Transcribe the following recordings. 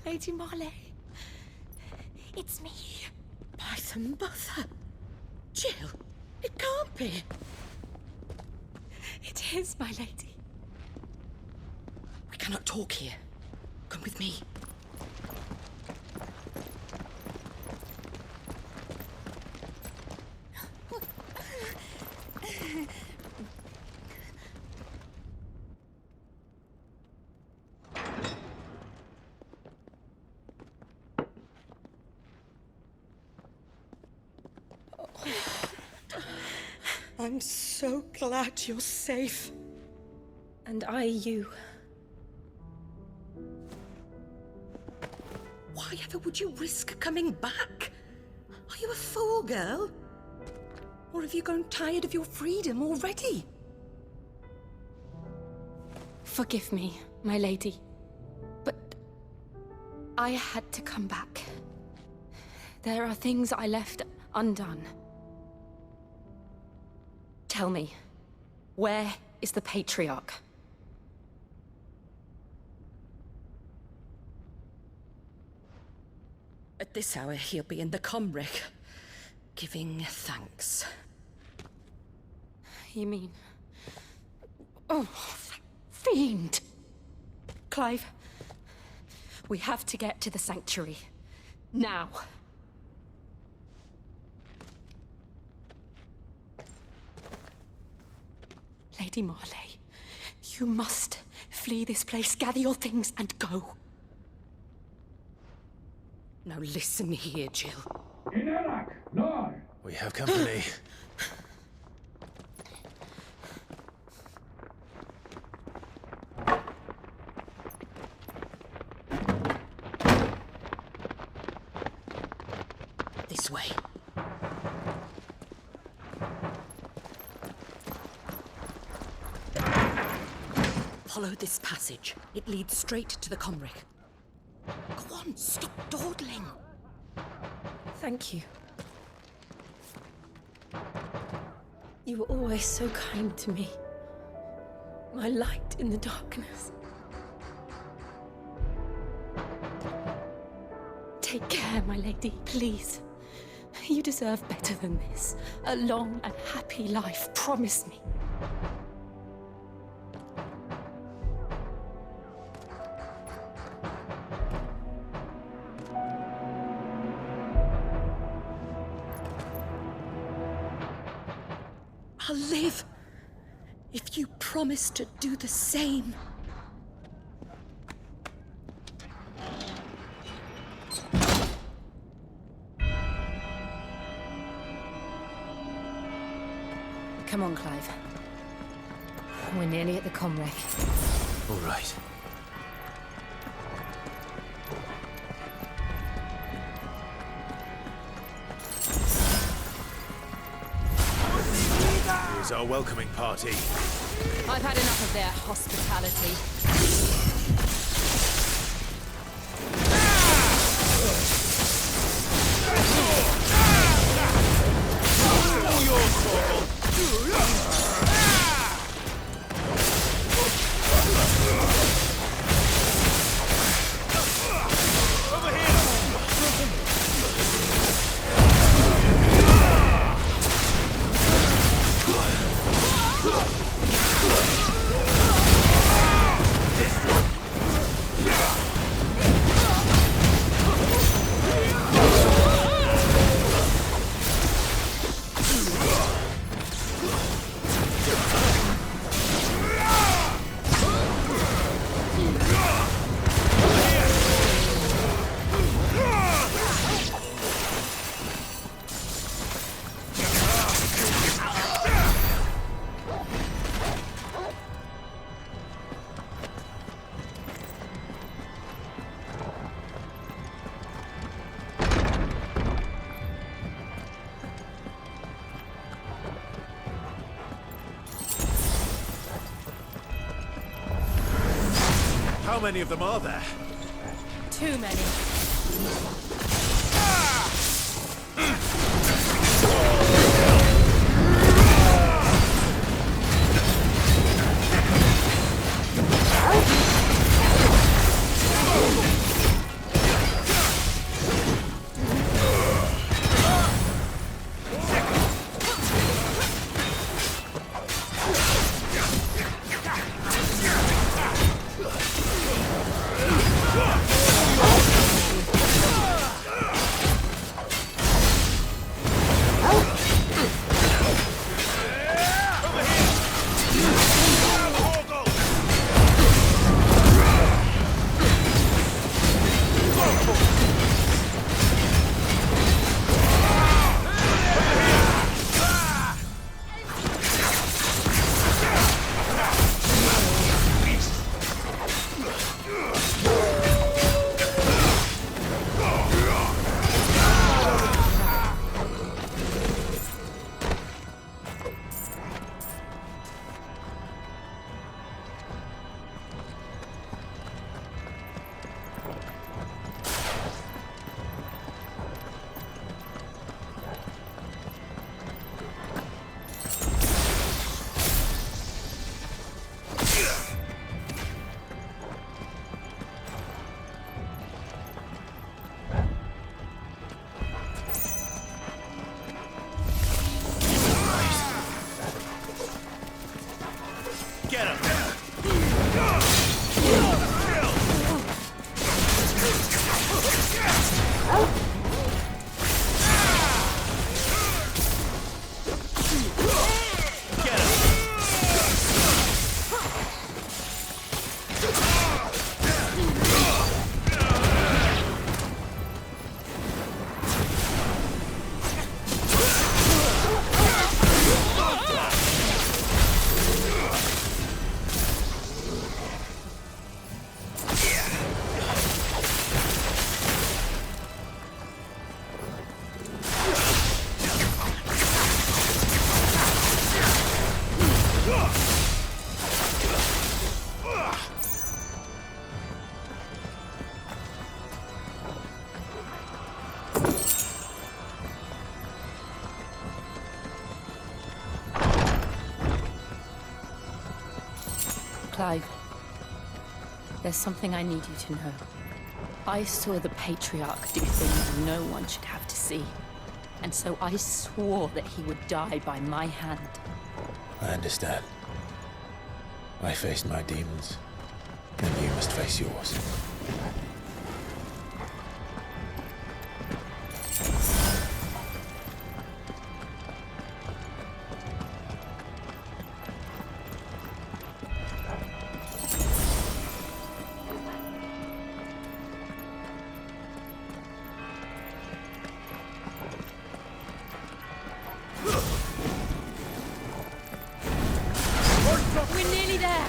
Lady Marley. It's me. By the mother. Jill, it can't be. It is, my lady. We cannot talk here. Come with me. I'm so glad you're safe. And I you. Why ever would you risk coming back? Are you a fool, girl? Or have you grown tired of your freedom already? Forgive me, my lady. But I had to come back. There are things I left undone. Tell me, where is the Patriarch? At this hour, he'll be in the Comric, giving thanks. You mean... Oh, that fiend! Clive, we have to get to the sanctuary. Now. Lady Marley, you must flee this place, gather your things, and go. Now listen here, Jill. We have company. This way. Follow this passage. It leads straight to the Comric. Go on, stop dawdling. Thank you. You were always so kind to me. My light in the darkness. Take care, my lady, please. You deserve better than this. A long and happy life, promise me. I'll live if you promise to do the same. Come on, Clive. We're nearly at the Comric. All right. Here's our welcoming party. I've had enough of their hospitality. All yours, Torgal. Over here! How many of them are there? Too many. Clive, there's something I need you to know. I saw the Patriarch do things no one should have to see. And so I swore that he would die by my hand. I understand. I faced my demons, and you must face yours. We're nearly there!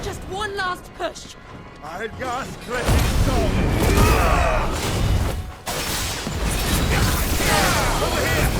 Just one last push! I'll just let it go! Over here!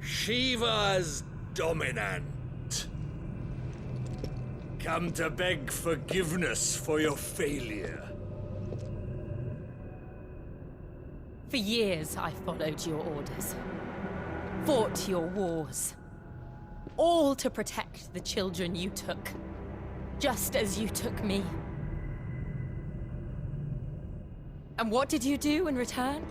Shiva's dominant. Come to beg forgiveness for your failure. For years, I followed your orders. Fought your wars. All to protect the children you took. Just as you took me. And what did you do in return?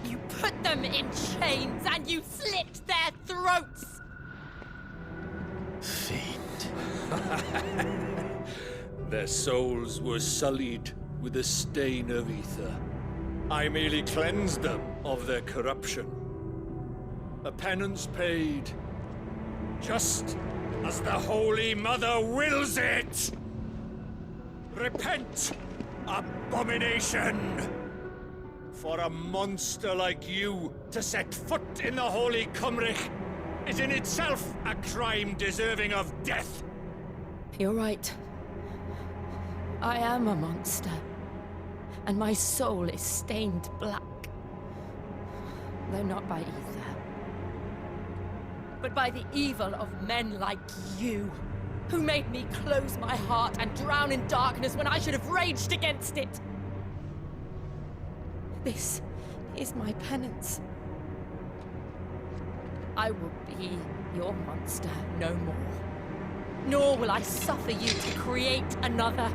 You put them in chains and you slit their throats! Fiend. Their souls were sullied with a stain of ether. I merely cleansed them of their corruption. A penance paid, just as the Holy Mother wills it! Repent, abomination! For a monster like you to set foot in the Holy Cymric is in itself a crime deserving of death. You're right. I am a monster. And my soul is stained black. Though not by ether. But by the evil of men like you, who made me close my heart and drown in darkness when I should have raged against it. This is my penance. I will be your monster no more. nor will I suffer you to create another.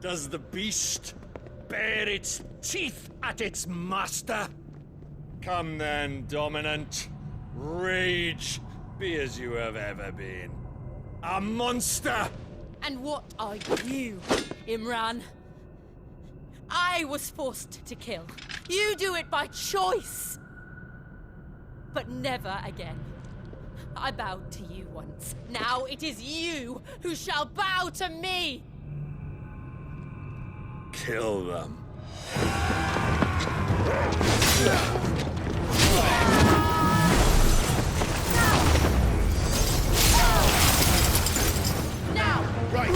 Does the beast bare its teeth at its master? Come then, Dominant. Rage, be as you have ever been. A monster! And what are you, Imran? I was forced to kill. You do it by choice. But never again. I bowed to you once. Now it is you who shall bow to me! Kill them. Now! Right.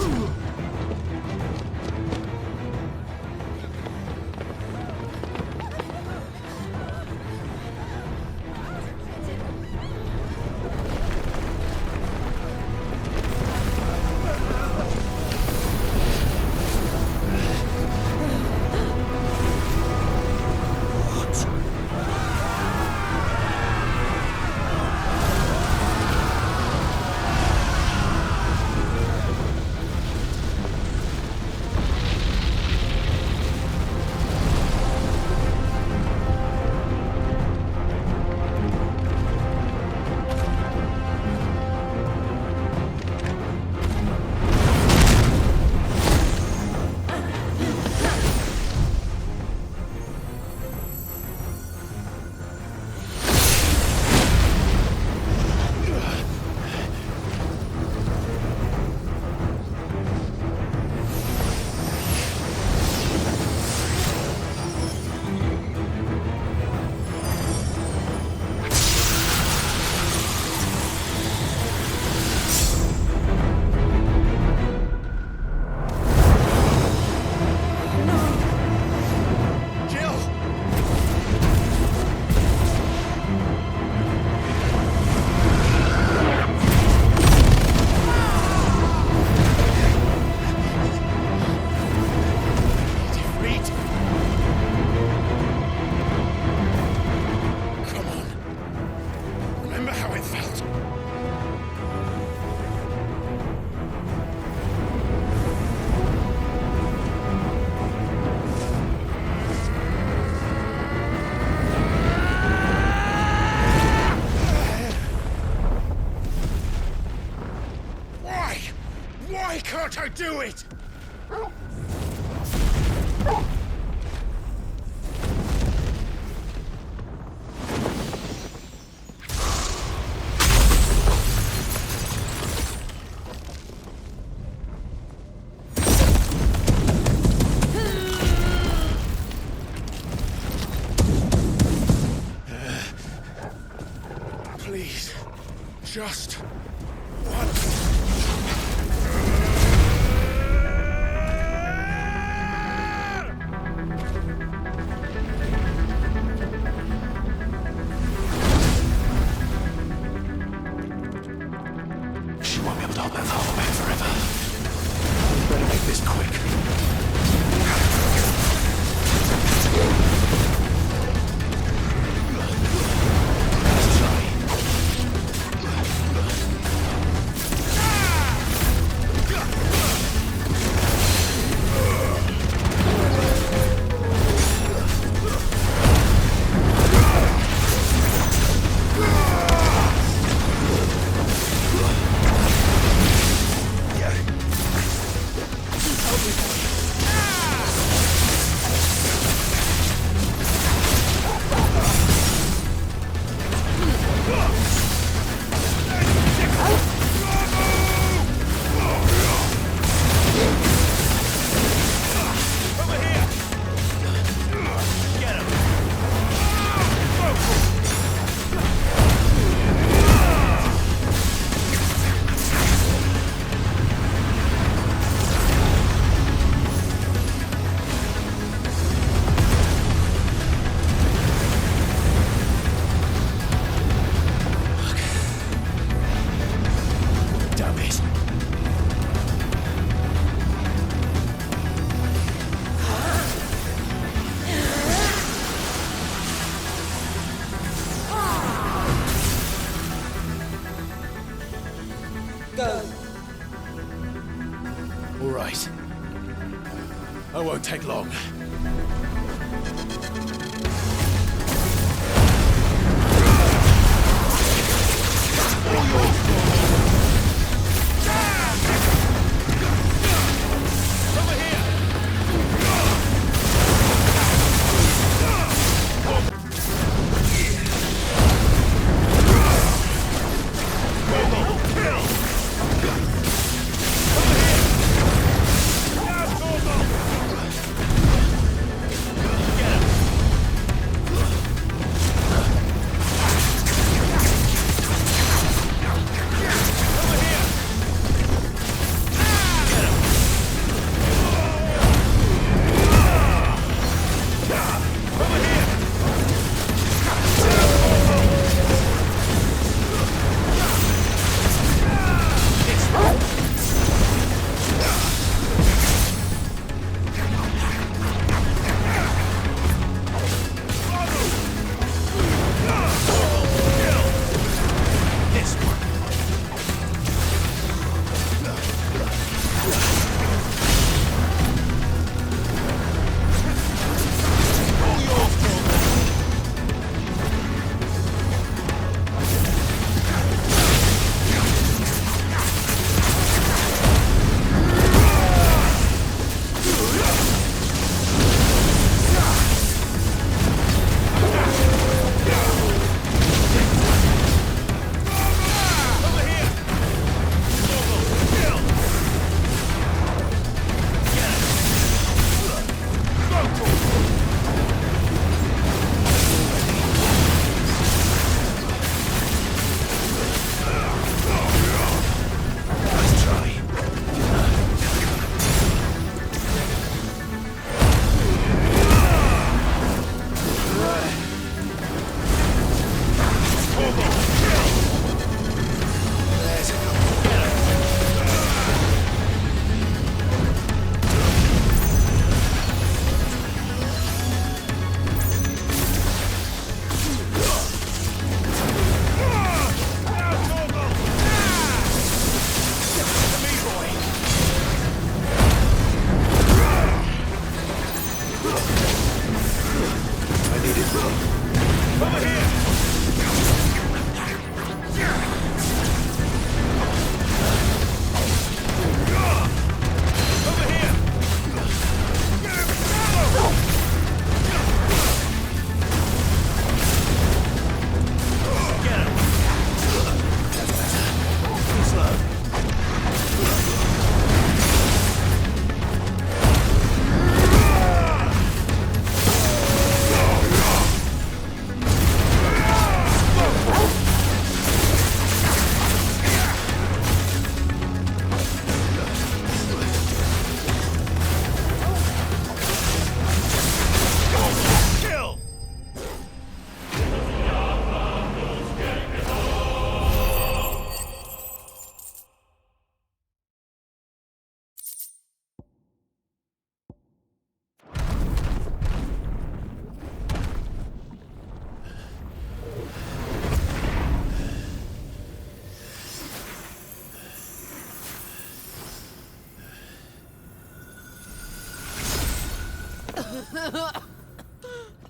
Can't I do it? Please, just once. She won't be able to hold that father back forever. Better make this quick. Let's try. I won't take long.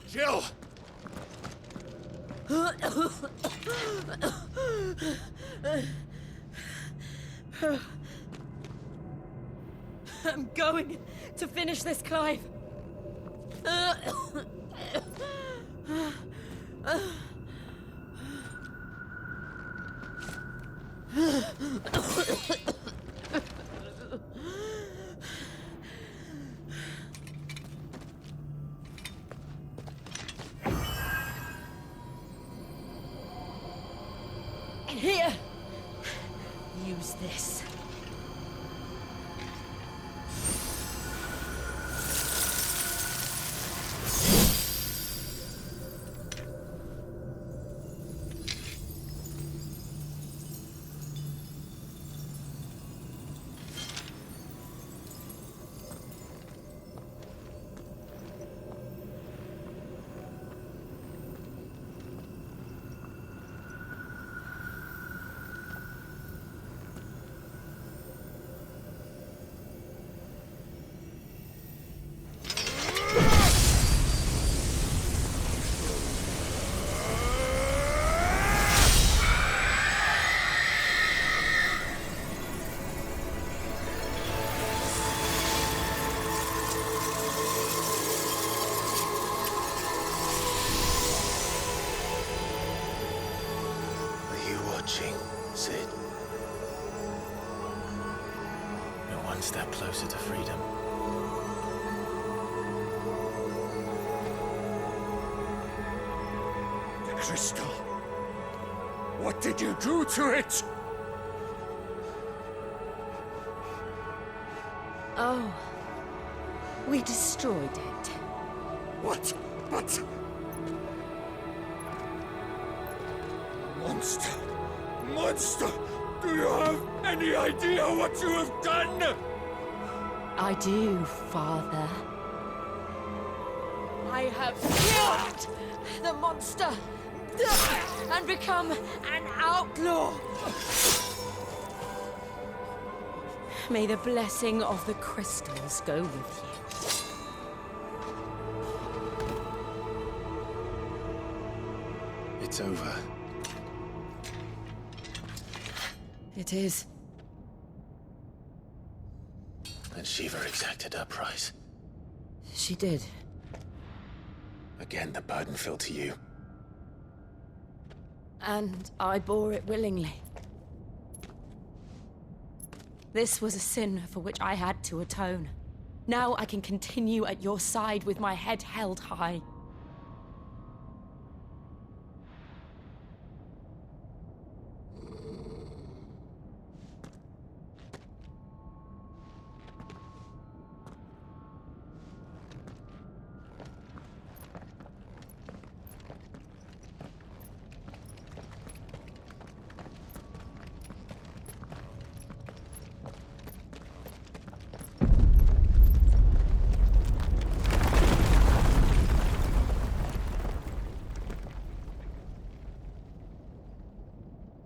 Jill! I'm going to finish this, Clive. Here. Use this. closer to freedom. The crystal. What did you do to it? Oh, we destroyed it. What? But... Monster! Monster! Do you have any idea what you have done? I do, Father. I have killed the monster and become an outlaw. May the blessing of the crystals go with you. It's over. It is. And Shiva exacted her price. She did. Again, the burden fell to you. And I bore it willingly. This was a sin for which I had to atone. Now I can continue at your side with my head held high.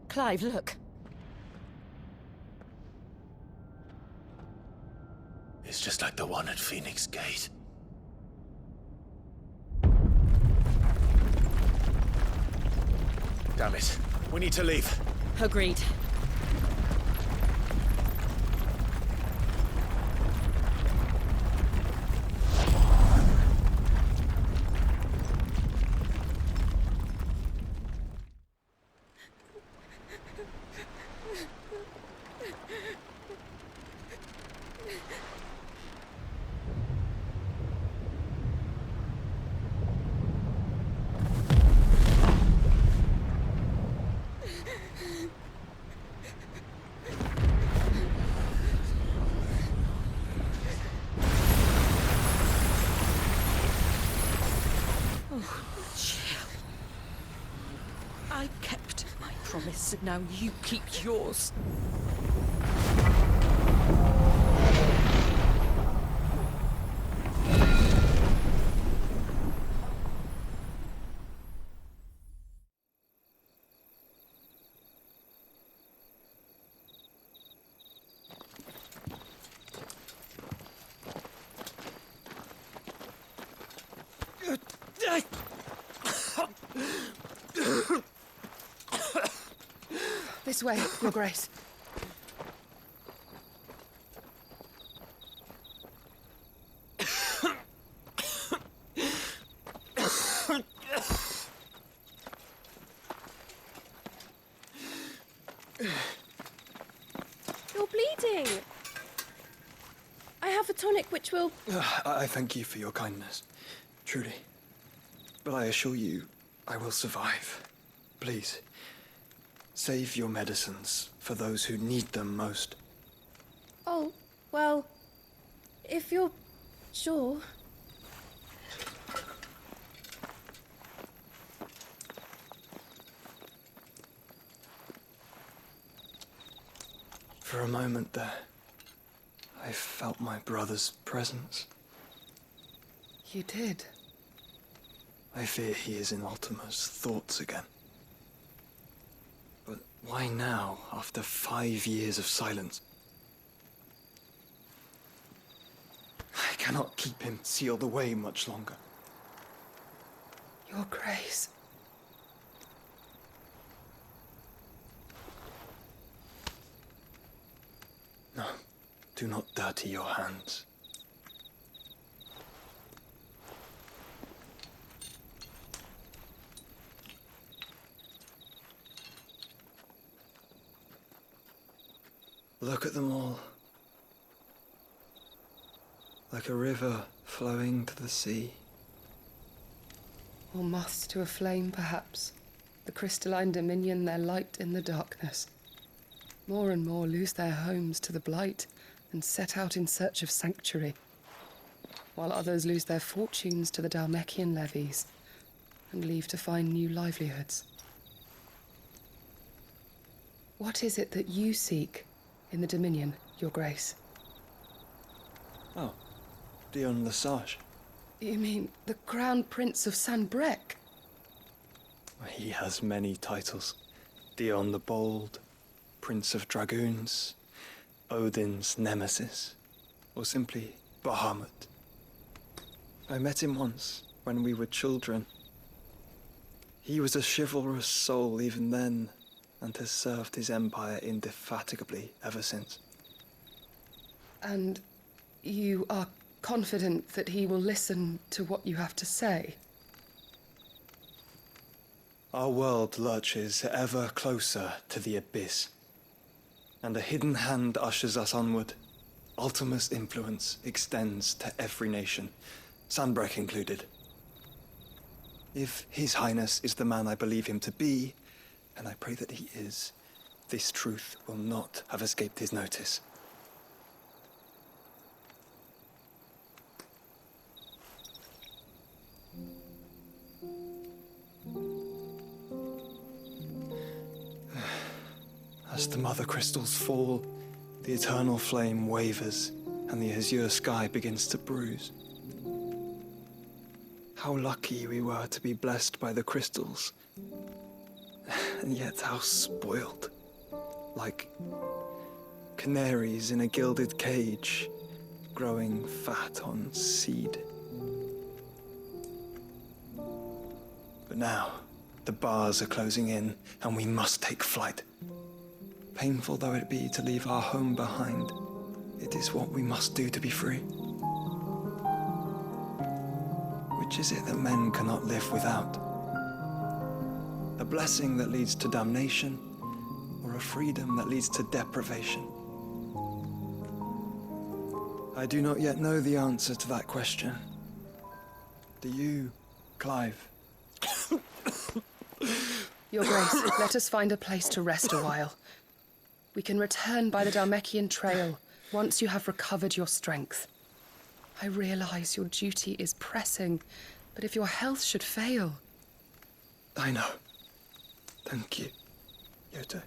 Clive, look. It's just like the one at Phoenix Gate. Damn it. We need to leave. Agreed. I kept my promise, and now you keep yours. This way, Your Grace. You're bleeding. I have a tonic which will... I thank you for your kindness, truly. But I assure you, I will survive. Please, save your medicines for those who need them most. Oh, well, if you're sure. For a moment there, I felt my brother's presence. You did. I fear he is in Ultima's thoughts again. But why now, after 5 years of silence? I cannot keep him sealed away much longer. Your Grace. No, do not dirty your hands. Look at them all. like a river flowing to the sea. Or moths to a flame, perhaps. The crystalline dominion their light in the darkness. More and more lose their homes to the blight and set out in search of sanctuary, while others lose their fortunes to the Dhalmekian levies and leave to find new livelihoods. What is it that you seek in the Dominion, Your Grace? Oh, Dion Lesage. You mean the Crown Prince of Sanbreque? He has many titles. Dion the Bold, Prince of Dragoons, Odin's Nemesis, or simply Bahamut. I met him once, when we were children. He was a chivalrous soul even then, and has served his empire indefatigably ever since. And you are confident that he will listen to what you have to say? Our world lurches ever closer to the abyss, and a hidden hand ushers us onward. Ultima's influence extends to every nation, Sanbreque included. If His Highness is the man I believe him to be, and I pray that he is, this truth will not have escaped his notice. As the mother crystals fall, the eternal flame wavers, and the azure sky begins to bruise. How lucky we were to be blessed by the crystals, and yet how spoiled. Like canaries in a gilded cage, growing fat on seed. But now, the bars are closing in, and we must take flight. Painful though it be to leave our home behind, it is what we must do to be free. Which is it that men cannot live without? A blessing that leads to damnation, or a freedom that leads to deprivation? I do not yet know the answer to that question. Do you, Clive? Your Grace, let us find a place to rest a while. We can return by the Dhalmekian trail once you have recovered your strength. I realize your duty is pressing, but if your health should fail... I know. Thank you, Yote.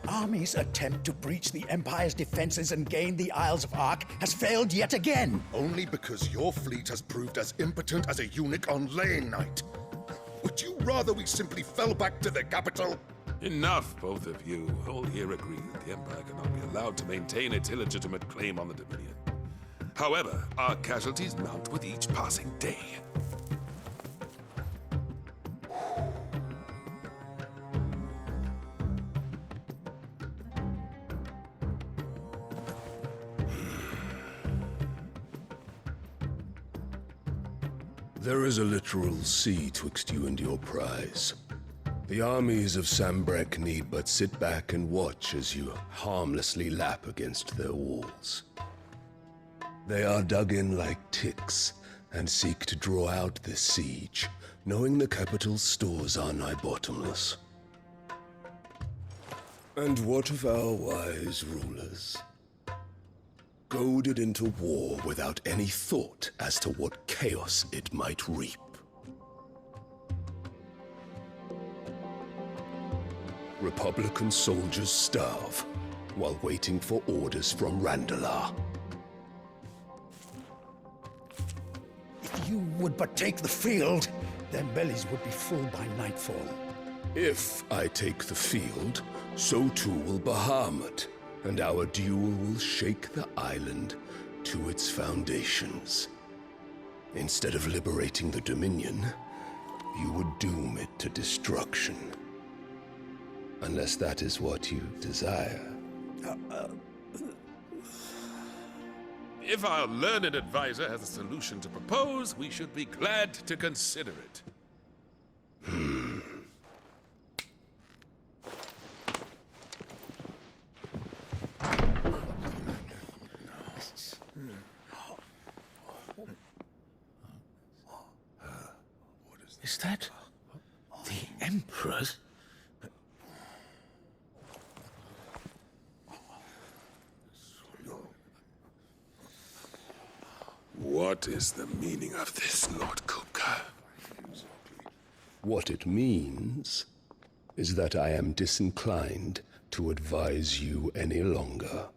Army's attempt to breach the Empire's defenses and gain the Isles of Ark has failed yet again. Only because your fleet has proved as impotent as a eunuch on laying night. Would you rather we simply fell back to the capital? Enough, both of you. All here agree that the Empire cannot be allowed to maintain its illegitimate claim on the Dominion. However, our casualties mount with each passing day. There is a literal sea twixt you and your prize. The armies of Sanbreque need but sit back and watch as you harmlessly lap against their walls. They are dug in like ticks and seek to draw out this siege, knowing the capital's stores are nigh bottomless. And what of our wise rulers? Goaded into war without any thought as to what chaos it might reap. Republican soldiers starve, while waiting for orders from Randalar. If you would but take the field, their bellies would be full by nightfall. If I take the field, so too will Bahamut, and our duel will shake the island to its foundations. Instead of liberating the Dominion, you would doom it to destruction. Unless that is what you desire. If our learned advisor has a solution to propose, we should be glad to consider it. Is that the Emperor's? What is the meaning of this, Lord Kupka? What it means is that I am disinclined to advise you any longer.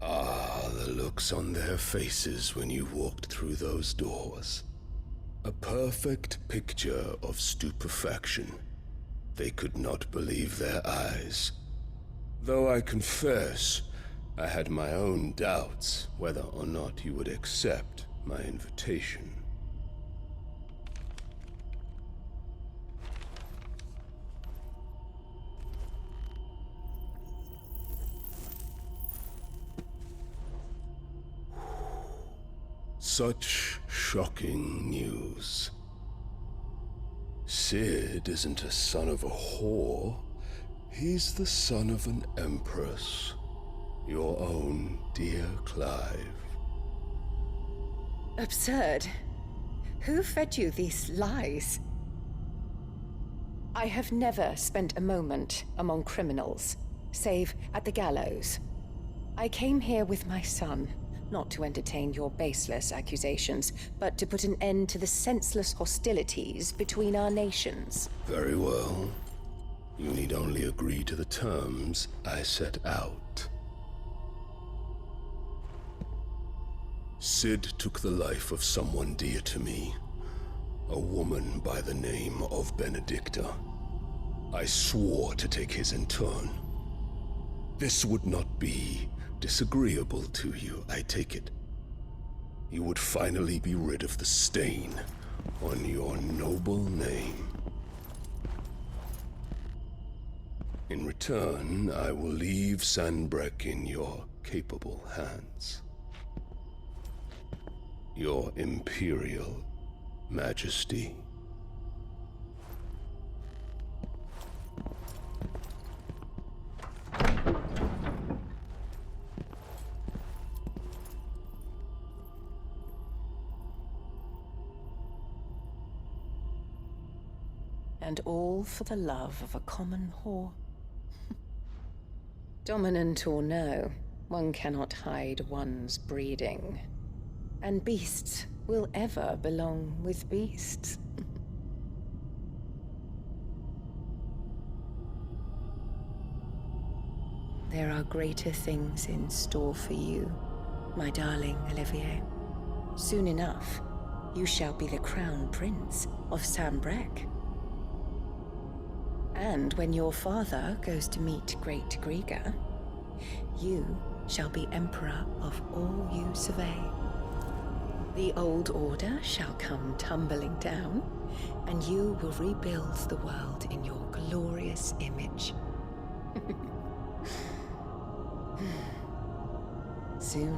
Ah, the looks on their faces when you walked through those doors. A perfect picture of stupefaction. They could not believe their eyes. Though I confess, I had my own doubts whether or not you would accept my invitation. Such shocking news. Sid isn't a son of a whore. He's the son of an empress. Your own dear Clive. Absurd. Who fed you these lies? I have never spent a moment among criminals, save at the gallows. I came here with my son, not to entertain your baseless accusations, but to put an end to the senseless hostilities between our nations. Very well. You need only agree to the terms I set out. Sid took the life of someone dear to me, a woman by the name of Benedicta. I swore to take his in turn. This would not be disagreeable to you, I take it. You would finally be rid of the stain on your noble name. In return, I will leave Sanbreque in your capable hands. Your Imperial Majesty. And all for the love of a common whore. Dominant or no, one cannot hide one's breeding. And beasts will ever belong with beasts. There are greater things in store for you, my darling Olivier. Soon enough, you shall be the crown prince of Sanbreque. And when your father goes to meet Great Griga, you shall be emperor of all you survey. The old order shall come tumbling down, and you will rebuild the world in your glorious image. Soon.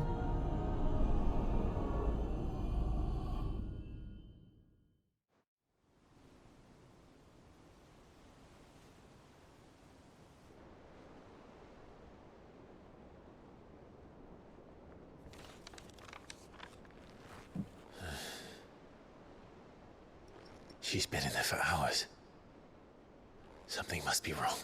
She's been in there for hours. Something must be wrong.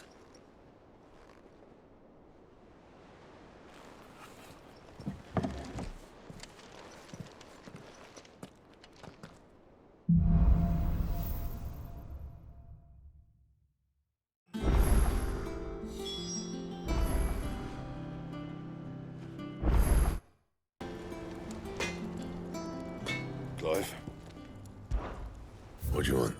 What do you want?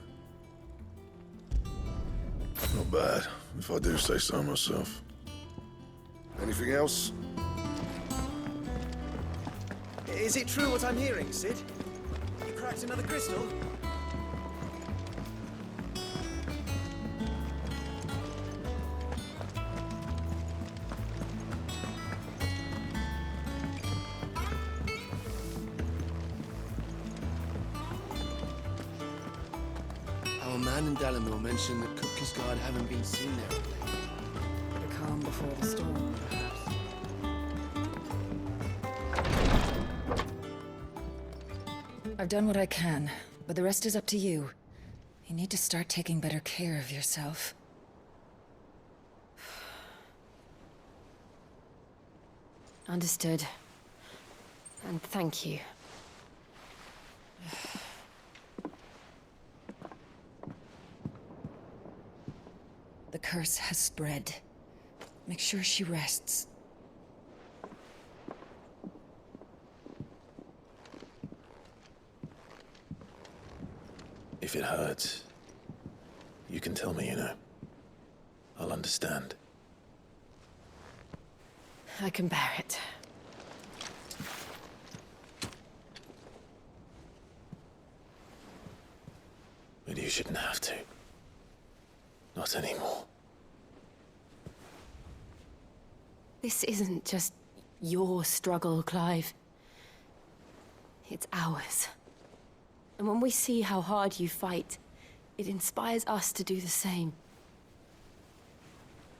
Not bad, if I do say so myself. Anything else? Is it true what I'm hearing, Cid? You cracked another crystal? Our man in Dalamil mentioned that Kupka's guard haven't been seen there of late. The calm before the storm, perhaps. I've done what I can, but the rest is up to you. You need to start taking better care of yourself. Understood. And thank you. The curse has spread. Make sure she rests. If it hurts, you can tell me, you know. I'll understand. I can bear it. But you shouldn't have to. Not anymore. This isn't just your struggle, Clive. It's ours. And when we see how hard you fight, it inspires us to do the same.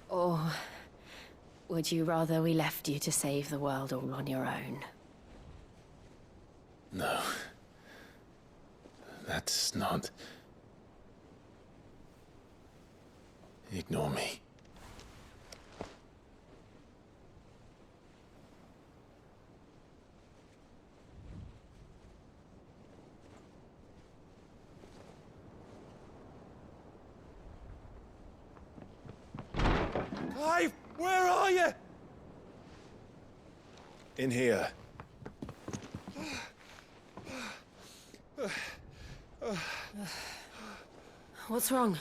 Or would you rather we left you to save the world all on your own? No. That's not... Ignore me. Clive, where are you? In here. What's wrong?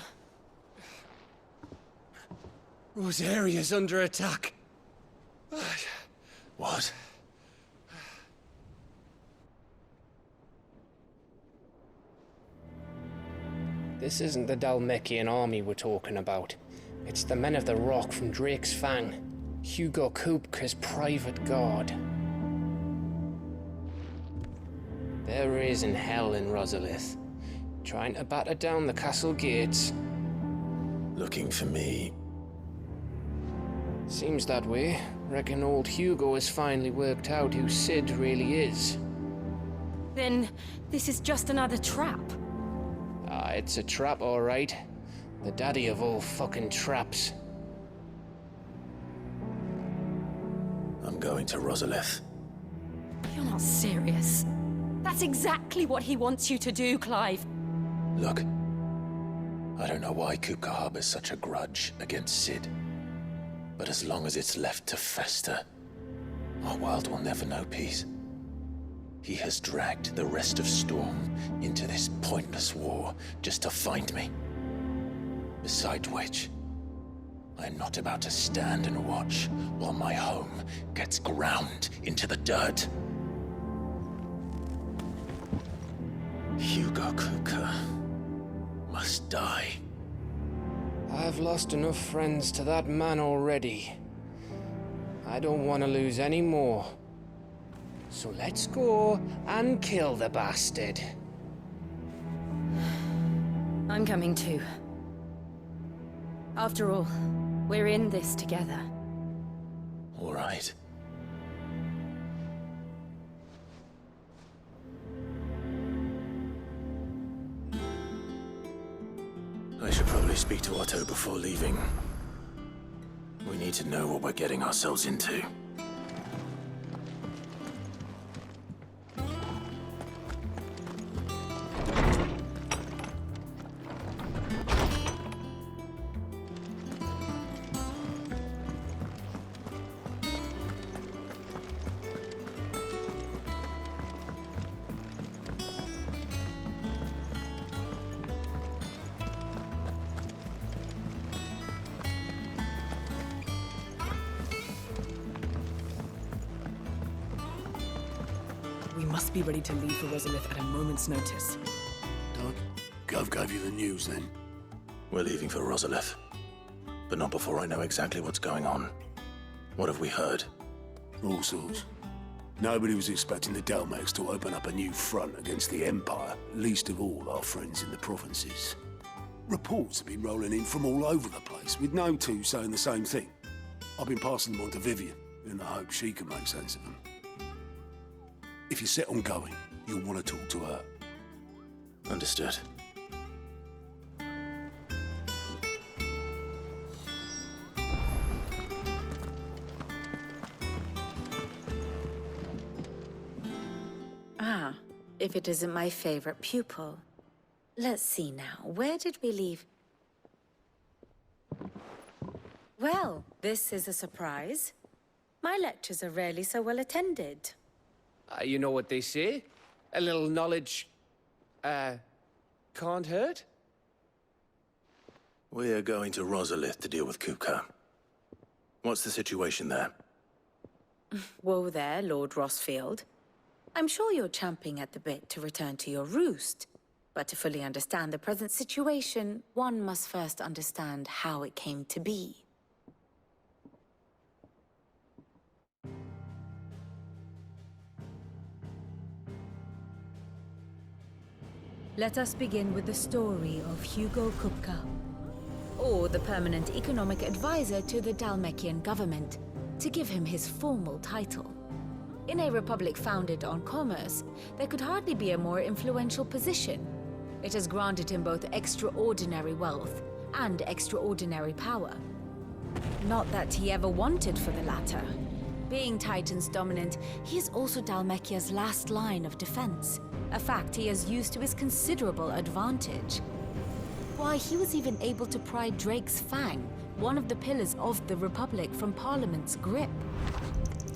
Rosaria's under attack. What? This isn't the Dalmekian army we're talking about. It's the men of the Rock from Drake's Fang. Hugo Kupka's private guard. They're raising hell in Rosalith, trying to batter down the castle gates. Looking for me. Seems that way. Reckon old Hugo has finally worked out who Cid really is. Then this is just another trap. Ah, it's a trap, all right. The daddy of all fucking traps. I'm going to Rosalith. You're not serious. That's exactly what he wants you to do, Clive. Look, I don't know why Kupka harbors such a grudge against Cid. But as long as it's left to fester, our world will never know peace. He has dragged the rest of Storm into this pointless war just to find me. Besides which, I am not about to stand and watch while my home gets ground into the dirt. Hugo Kupka must die. I've lost enough friends to that man already. I don't want to lose any more. So let's go and kill the bastard. I'm coming too. After all, we're in this together. All right. I should probably speak to Otto before leaving. We need to know what we're getting ourselves into. must be ready to leave for Rosalith at a moment's notice. Doug, Gov gave you the news then? We're leaving for Rosalith. But not before I know exactly what's going on. What have we heard? All sorts. Nobody was expecting the Dalmex to open up a new front against the Empire, least of all our friends in the provinces. Reports have been rolling in from all over the place, with no two saying the same thing. I've been passing them on to Vivian, in the hope she can make sense of them. If you're set on going, you'll want to talk to her. Understood. Ah, if it isn't my favorite pupil. Let's see now, where did we leave? Well, this is a surprise. My lectures are rarely so well attended. You know what they say? A little knowledge, can't hurt? We're going to Rosalith to deal with Kupka. What's the situation there? Whoa there, Lord Rossfield. I'm sure you're champing at the bit to return to your roost. But to fully understand the present situation, one must first understand how it came to be. Let us begin with the story of Hugo Kupka, or the permanent economic advisor to the Dalmekian government, to give him his formal title. In a republic founded on commerce, there could hardly be a more influential position. It has granted him both extraordinary wealth and extraordinary power. Not that he ever wanted for the latter. Being Titan's dominant, he is also Dalmekia's last line of defense, a fact he has used to his considerable advantage. Why, he was even able to pry Drake's Fang, one of the pillars of the Republic, from Parliament's grip.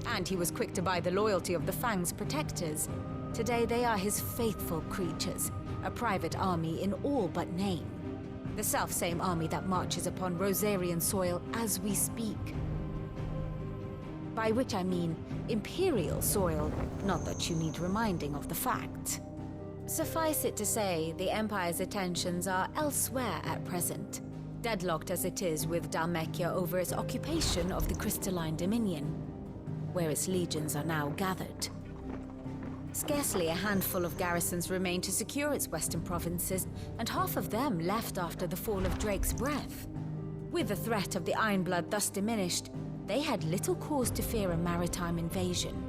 And he was quick to buy the loyalty of the Fang's protectors. Today they are his faithful creatures, a private army in all but name. The self-same army that marches upon Rosarian soil as we speak. By which I mean Imperial soil, not that you need reminding of the fact. Suffice it to say, the Empire's attentions are elsewhere at present, deadlocked as it is with Dalmekia over its occupation of the Crystalline Dominion, where its legions are now gathered. Scarcely a handful of garrisons remain to secure its western provinces, and half of them left after the fall of Drake's Breath. With the threat of the Ironblood thus diminished, they had little cause to fear a maritime invasion.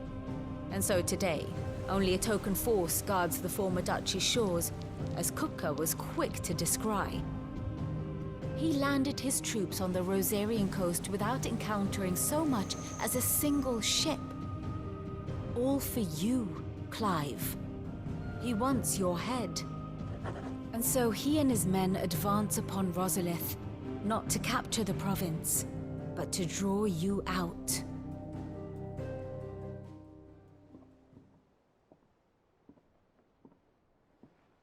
And so today, only a token force guards the former duchy's shores, as Kupka was quick to descry. He landed his troops on the Rosarian coast without encountering so much as a single ship. All for you, Clive. He wants your head. And so he and his men advance upon Rosalith, not to capture the province, but to draw you out.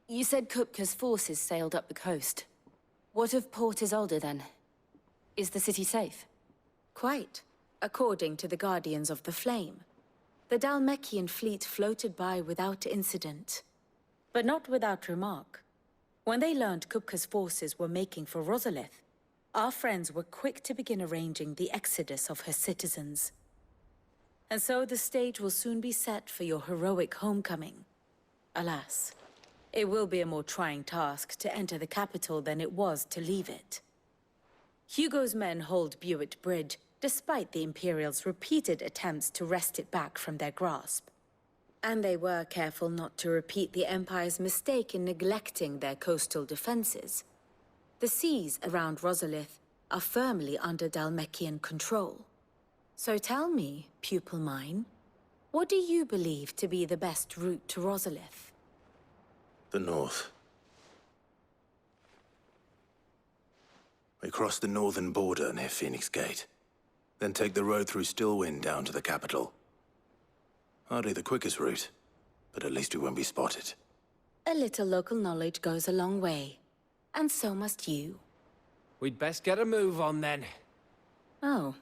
You said Kupka's forces sailed up the coast. What of Port Isolde, then? Is the city safe? Quite, according to the Guardians of the Flame. The Dalmekian fleet floated by without incident. But not without remark. When they learned Kupka's forces were making for Rosalith, our friends were quick to begin arranging the exodus of her citizens. And so the stage will soon be set for your heroic homecoming. Alas, it will be a more trying task to enter the capital than it was to leave it. Hugo's men hold Buet Bridge, despite the Imperials' repeated attempts to wrest it back from their grasp. And they were careful not to repeat the Empire's mistake in neglecting their coastal defenses. The seas around Rosalith are firmly under Dalmekian control. So tell me, pupil mine, what do you believe to be the best route to Rosalith? The north. We cross the northern border near Phoenix Gate, then take the road through Stillwind down to the capital. Hardly the quickest route, but at least we won't be spotted. A little local knowledge goes a long way, and so must you. We'd best get a move on then. Oh,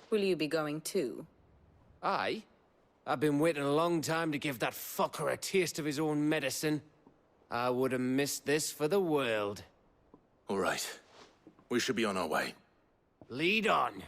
will you be going too? Aye. I've been waiting a long time to give that fucker a taste of his own medicine. I would have missed this for the world. All right. We should be on our way. Lead on.